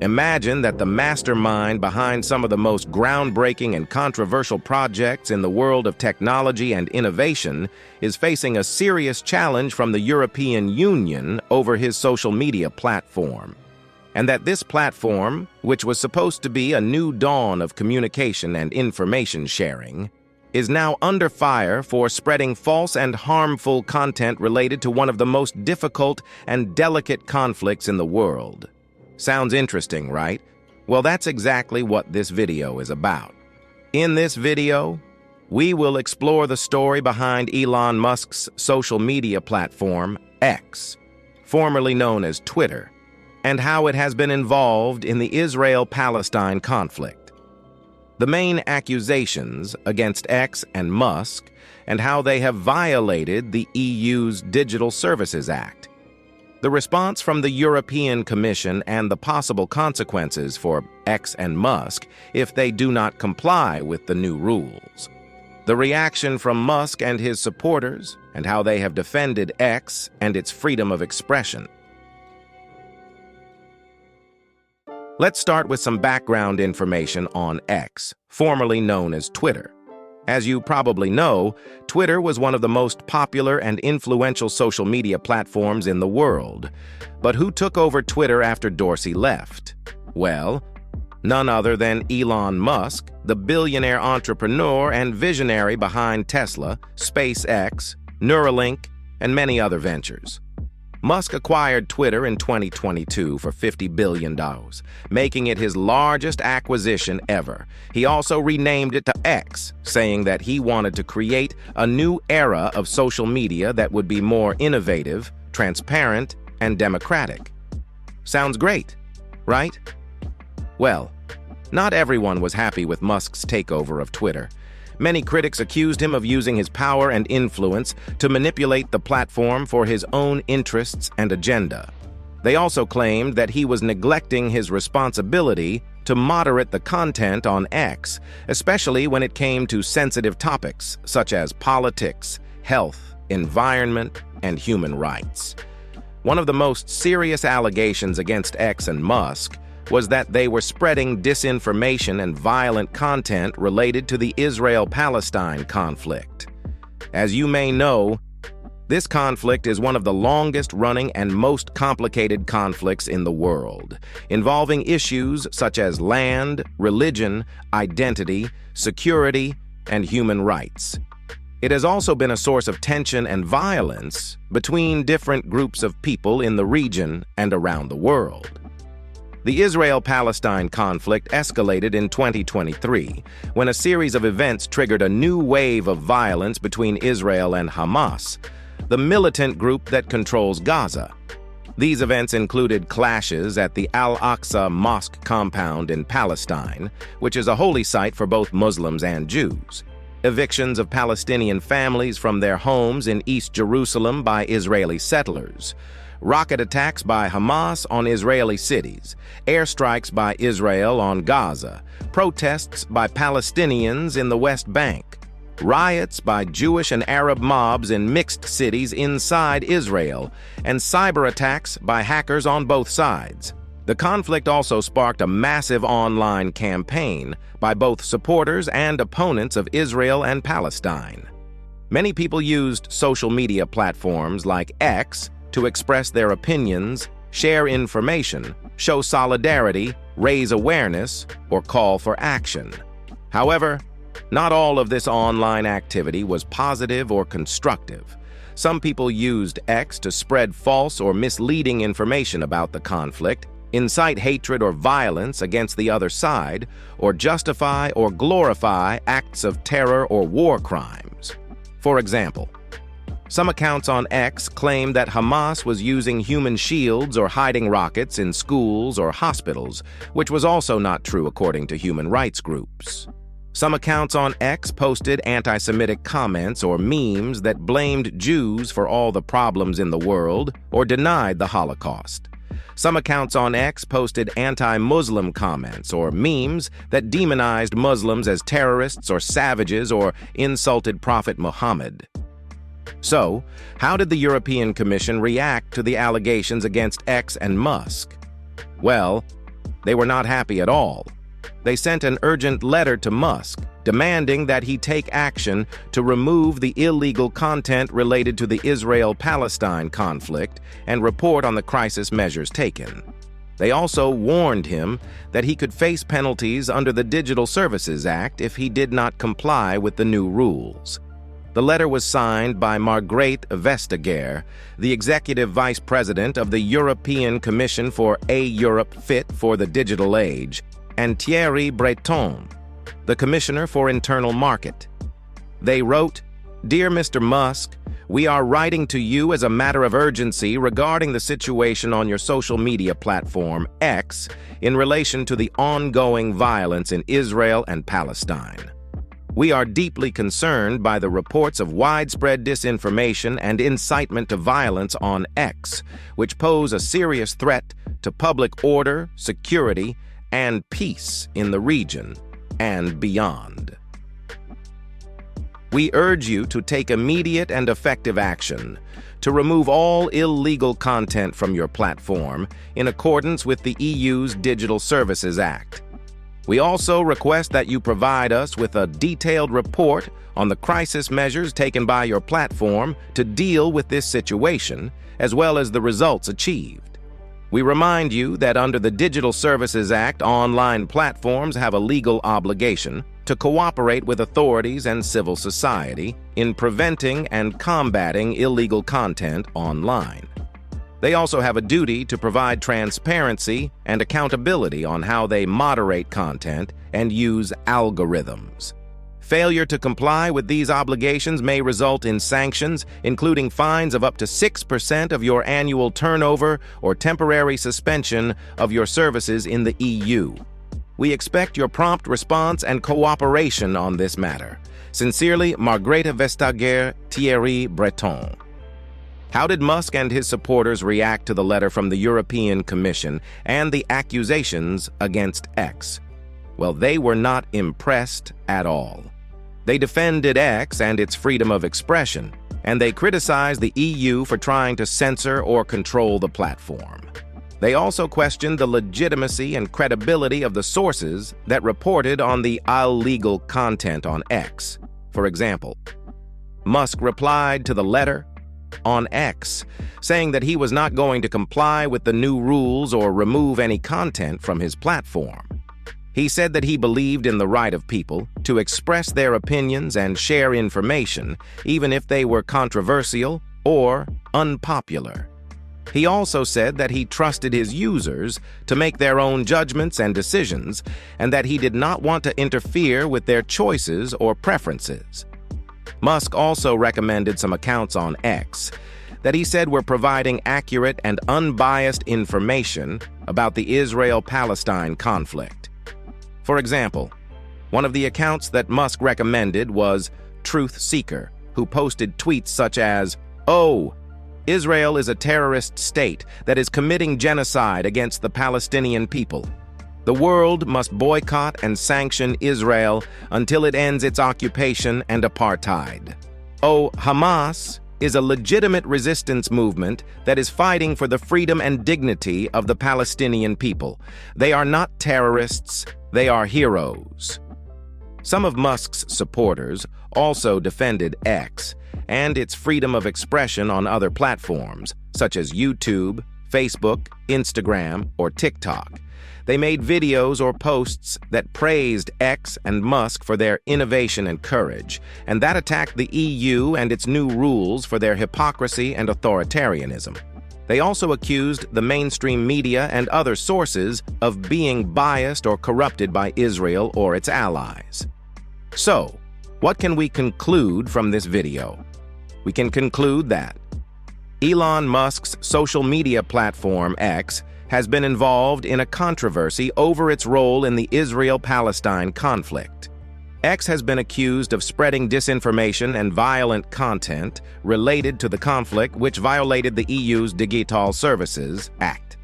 Imagine that the mastermind behind some of the most groundbreaking and controversial projects in the world of technology and innovation is facing a serious challenge from the European Union over his social media platform. And that this platform, which was supposed to be a new dawn of communication and information sharing, is now under fire for spreading false and harmful content related to one of the most difficult and delicate conflicts in the world. Sounds interesting, right? Well, that's exactly what this video is about. In this video, we will explore the story behind Elon Musk's social media platform, X, formerly known as Twitter, and how it has been involved in the Israel-Palestine conflict. The main accusations against X and Musk, and how they have violated the EU's Digital Services Act. The response from the European Commission and the possible consequences for X and Musk if they do not comply with the new rules. The reaction from Musk and his supporters, and how they have defended X and its freedom of expression. Let's start with some background information on X, formerly known as Twitter. As you probably know, Twitter was one of the most popular and influential social media platforms in the world. But who took over Twitter after Dorsey left? Well, none other than Elon Musk, the billionaire entrepreneur and visionary behind Tesla, SpaceX, Neuralink, and many other ventures. Musk acquired Twitter in 2022 for $50 billion, making it his largest acquisition ever. He also renamed it to X, saying that he wanted to create a new era of social media that would be more innovative, transparent, and democratic. Sounds great, right? Well, not everyone was happy with Musk's takeover of Twitter. Many critics accused him of using his power and influence to manipulate the platform for his own interests and agenda. They also claimed that he was neglecting his responsibility to moderate the content on X, especially when it came to sensitive topics such as politics, health, environment, and human rights. One of the most serious allegations against X and Musk was that they were spreading disinformation and violent content related to the Israel-Palestine conflict. As you may know, this conflict is one of the longest-running and most complicated conflicts in the world, involving issues such as land, religion, identity, security, and human rights. It has also been a source of tension and violence between different groups of people in the region and around the world. The Israel-Palestine conflict escalated in 2023, when a series of events triggered a new wave of violence between Israel and Hamas, the militant group that controls Gaza. These events included clashes at the Al-Aqsa Mosque compound in Palestine, which is a holy site for both Muslims and Jews, evictions of Palestinian families from their homes in East Jerusalem by Israeli settlers, rocket attacks by Hamas on Israeli cities, airstrikes by Israel on Gaza, protests by Palestinians in the West Bank, riots by Jewish and Arab mobs in mixed cities inside Israel, and cyberattacks by hackers on both sides. The conflict also sparked a massive online campaign by both supporters and opponents of Israel and Palestine. Many people used social media platforms like X to express their opinions, share information, show solidarity, raise awareness, or call for action. However, not all of this online activity was positive or constructive. Some people used X to spread false or misleading information about the conflict, incite hatred or violence against the other side, or justify or glorify acts of terror or war crimes. For example, some accounts on X claim that Hamas was using human shields or hiding rockets in schools or hospitals, which was also not true according to human rights groups. Some accounts on X posted anti-Semitic comments or memes that blamed Jews for all the problems in the world or denied the Holocaust. Some accounts on X posted anti-Muslim comments or memes that demonized Muslims as terrorists or savages or insulted Prophet Muhammad. So, how did the European Commission react to the allegations against X and Musk? Well, They were not happy at all. They sent an urgent letter to Musk, demanding that he take action to remove the illegal content related to the Israel-Palestine conflict and report on the crisis measures taken. They also warned him that he could face penalties under the Digital Services Act if he did not comply with the new rules. The letter was signed by Margrethe Vestager, the Executive Vice President of the European Commission for a Europe Fit for the Digital Age, and Thierry Breton, the Commissioner for Internal Market. They wrote, "Dear Mr. Musk, we are writing to you as a matter of urgency regarding the situation on your social media platform, X, in relation to the ongoing violence in Israel and Palestine. We are deeply concerned by the reports of widespread disinformation and incitement to violence on X, which pose a serious threat to public order, security, and peace in the region and beyond. We urge you to take immediate and effective action to remove all illegal content from your platform in accordance with the EU's Digital Services Act. We also request that you provide us with a detailed report on the crisis measures taken by your platform to deal with this situation, as well as the results achieved. We remind you that under the Digital Services Act, online platforms have a legal obligation to cooperate with authorities and civil society in preventing and combating illegal content online. They also have a duty to provide transparency and accountability on how they moderate content and use algorithms. Failure to comply with these obligations may result in sanctions, including fines of up to 6% of your annual turnover or temporary suspension of your services in the EU. We expect your prompt response and cooperation on this matter. Sincerely, Margrethe Vestager, Thierry Breton." How did Musk and his supporters react to the letter from the European Commission and the accusations against X? Well, they were not impressed at all. They defended X and its freedom of expression, and they criticized the EU for trying to censor or control the platform. They also questioned the legitimacy and credibility of the sources that reported on the illegal content on X. For example, Musk replied to the letter on X, saying that he was not going to comply with the new rules or remove any content from his platform. He said that he believed in the right of people to express their opinions and share information, even if they were controversial or unpopular. He also said that he trusted his users to make their own judgments and decisions, and that he did not want to interfere with their choices or preferences. Musk also recommended some accounts on X that he said were providing accurate and unbiased information about the Israel-Palestine conflict. For example, one of the accounts that Musk recommended was Truth Seeker, who posted tweets such as, "Oh, Israel is a terrorist state that is committing genocide against the Palestinian people. The world must boycott and sanction Israel until it ends its occupation and apartheid. Oh, Hamas is a legitimate resistance movement that is fighting for the freedom and dignity of the Palestinian people. They are not terrorists, they are heroes." Some of Musk's supporters also defended X and its freedom of expression on other platforms, such as YouTube, Facebook, Instagram, or TikTok. They made videos or posts that praised X and Musk for their innovation and courage, and that attacked the EU and its new rules for their hypocrisy and authoritarianism. They also accused the mainstream media and other sources of being biased or corrupted by Israel or its allies. So, what can we conclude from this video? We can conclude that Elon Musk's social media platform, X, has been involved in a controversy over its role in the Israel-Palestine conflict. X has been accused of spreading disinformation and violent content related to the conflict, which violated the EU's Digital Services Act.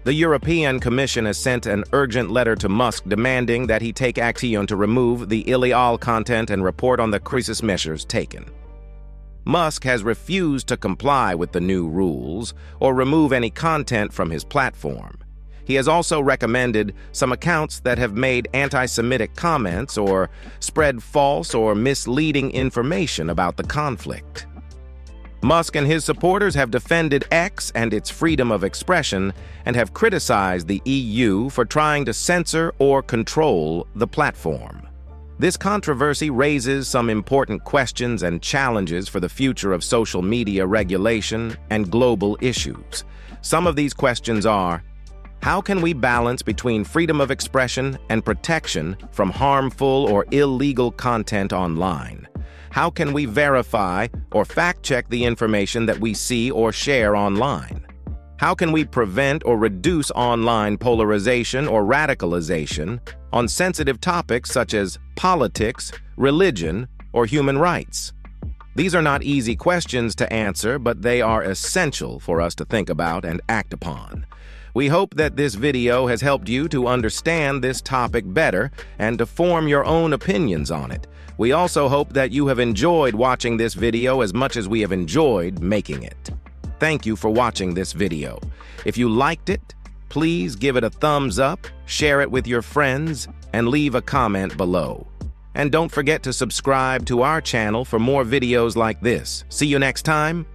The European Commission has sent an urgent letter to Musk demanding that he take action to remove the illegal content and report on the crisis measures taken. Musk has refused to comply with the new rules or remove any content from his platform. He has also recommended some accounts that have made anti-Semitic comments or spread false or misleading information about the conflict. Musk and his supporters have defended X and its freedom of expression and have criticized the EU for trying to censor or control the platform. This controversy raises some important questions and challenges for the future of social media regulation and global issues. Some of these questions are: how can we balance between freedom of expression and protection from harmful or illegal content online? How can we verify or fact-check the information that we see or share online? How can we prevent or reduce online polarization or radicalization on sensitive topics such as politics, religion, or human rights? These are not easy questions to answer, but they are essential for us to think about and act upon. We hope that this video has helped you to understand this topic better and to form your own opinions on it. We also hope that you have enjoyed watching this video as much as we have enjoyed making it. Thank you for watching this video. If you liked it, please give it a thumbs up, share it with your friends, and leave a comment below. And don't forget to subscribe to our channel for more videos like this. See you next time.